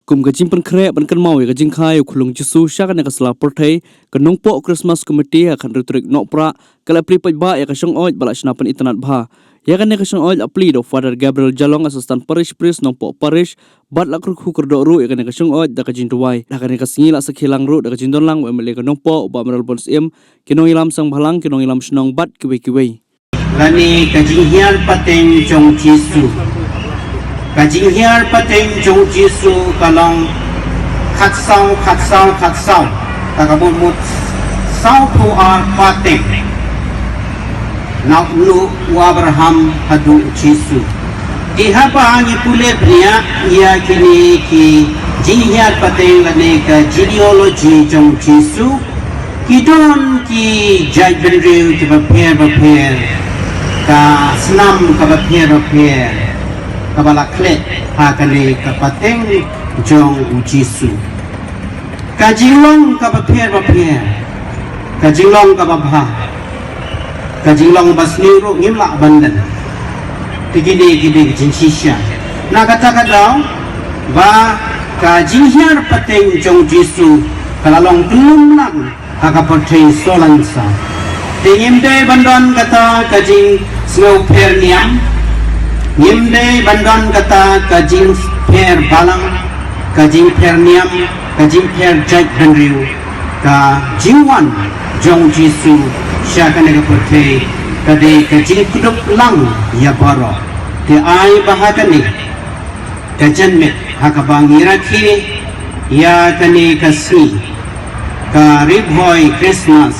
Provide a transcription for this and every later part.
Kum gajing penkre penkan mau ya gajing khai kulung Jesu syakan ya kasla pertai kenong po Christmas committee akan riturik nok pra kala pri ba ya kasong oj bala senapan internet bah ya kan ya kasong oj apli do Father Gabriel Jalong asistan parish priest nong po parish bat lak ru kurdo ru ya kan ya kasong oj da kajing tuwai da kan ya kasingi la sakhilang ru da kajing don lang wa mele kenong po ba meral bons kinong ilam sang bhalang kinong ilam senong bat kiwe lani kajing hiar pateng jong Jesu kajing hiar pateng jong Jesu kalong khat sau takabut mut sau tu ar pateng nak lu Abraham hadu Jesu dihapa ni pule bria ia kini ki jing hiar pateng lani ka genealogy jong Jesu kidon ki jai benriu ki bapir ka senam ka bapir kabala klet hakane kapateng jong Jesu kajilong kapapir kajilong kababha kajilong basniru ngimla bandan tigide jinsisya na kata daw ba kajinghiar pateng jong Jesu kalalong tulung lang hakapateng solansa tingimde bandan kata kajing snow perniam Nimde bandon kata kajing per balang, kajing per niam, kajing per jai henriu, ka jiwan jong Jesu syakan ega putih, kade kajing kuduk lang ya baro, te ai bahagani, kajan met hakabangira ki, ya kani kasih, ka ribhoy Christmas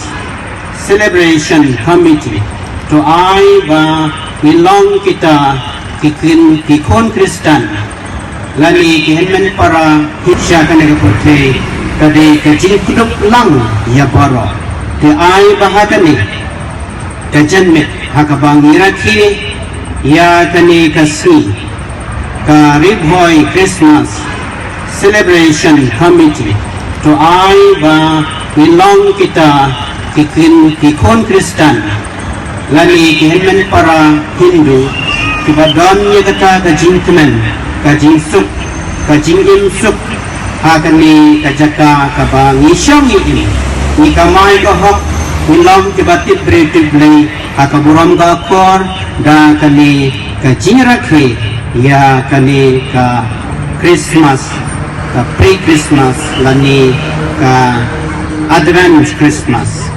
celebration committee, to ai ba nilong kita kikon Kristen lani kihenmen para hitsya kanega putih kade kajing kuduk lang ya baro te ai bahagani kajan met hakabangira ki ya kani kasih ka ribhoy Christmas celebration committee to ai ba nilong kita kikon Kristen lani kihenmen para Hindu kibadon niya kata kajing teman, kajing suk, kajing insuk, hakani kajaka kabang isyong ini, ni kamay kahok, nilam kibatip beritibli, hakaburam kakor, da kani kajing rakhi, ya kani ka Christmas, ka pre-Christmas, lani ka Advent Christmas.